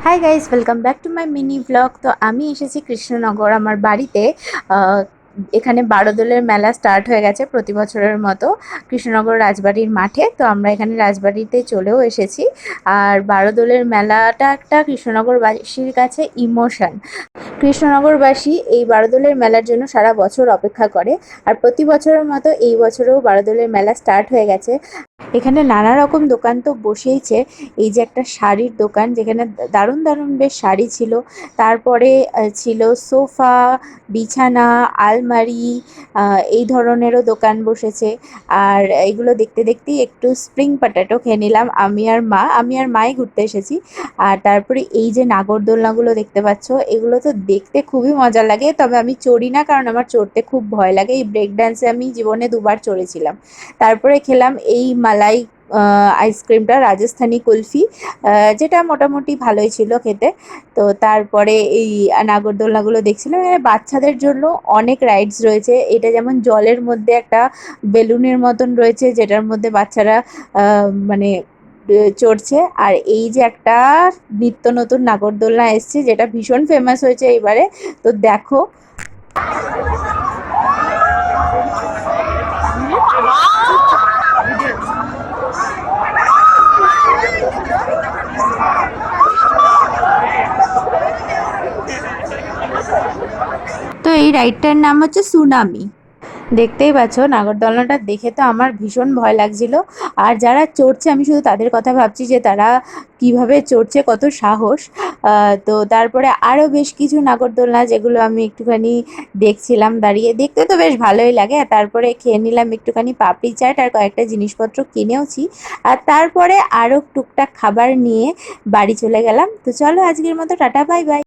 Hi guys, welcome back to my mini blog. তো আমি এসেছি কৃষ্ণনগর আমার বাড়িতে। আহ, এখানে বারোদোলের মেলা স্টার্ট হয়ে গেছে প্রতি বছরের মতো কৃষ্ণনগর রাজবাড়ির মাঠে। তো আমরা এখানে রাজবাড়িতে চলেও এসেছি। আর বারোদোলের মেলাটা একটা কৃষ্ণনগরবাসীর কাছে ইমোশন। কৃষ্ণনগরবাসী এই বারোদোলের মেলার জন্য সারা বছর অপেক্ষা করে। আর প্রতি বছরের মতো এই বছরেও বারোদোলের মেলা স্টার্ট হয়ে গেছে। এখানে নানা রকম দোকান তো বসেইছে। এই যে একটা শাড়ির দোকান, যেখানে দারুণ দারুণ বেশ শাড়ি ছিল। তারপরে ছিল সোফা, বিছানা, আলমারি, এই ধরনেরও দোকান বসেছে। আর এগুলো দেখতে দেখতেই একটু স্প্রিং পটেটো খেয়ে নিলাম আমি আর মাই ঘুরতে এসেছি। আর তারপরে এই যে নাগরদোলনাগুলো দেখতে পাচ্ছ, এগুলো তো দেখতে খুবই মজা লাগে, তবে আমি চড়ি না, কারণ আমার চড়তে খুব ভয় লাগে। এই ব্রেক ড্যান্সে আমি জীবনে দুবার চড়েছিলাম। তারপরে খেলাম এই মালাই আইসক্রিমটা, রাজস্থানি কুলফি, যেটা মোটামুটি ভালোই ছিল খেতে। তো তারপরে এই নাগরদোলনাগুলো দেখছিলাম। এখানে বাচ্চাদের জন্য অনেক রাইডস রয়েছে। এটা যেমন জলের মধ্যে একটা বেলুনের মতন রয়েছে, যেটার মধ্যে বাচ্চারা মানে চড়ছে। আর এই যে একটা নিত্য নতুন নাগরদোলনা এসছে, যেটা ভীষণ ফেমাস হয়েছে এবারে। তো দেখো, তো এই রাইডটার নাম হচ্ছে সুনামি। দেখতেই পাচ্ছ, নাগরদোলনাটা দেখে তো আমার ভীষণ ভয় লাগছিল। আর যারা চড়ছে, আমি শুধু তাদের কথা ভাবছি যে তারা কিভাবে চড়ছে, কত সাহস। তো তারপরে আরও বেশ কিছু নাগরদোলনা, যেগুলো আমি একটুখানি দেখছিলাম দাঁড়িয়ে। দেখতে তো বেশ ভালোই লাগে। আর তারপরে খেয়ে নিলাম একটুখানি পাপড়ি চাট, আর কয়েকটা জিনিসপত্র কিনেওছি। আর তারপরে আরও টুকটাক খাবার নিয়ে বাড়ি চলে গেলাম। তো চলো, আজকের মতো টাটা, বাই বাই।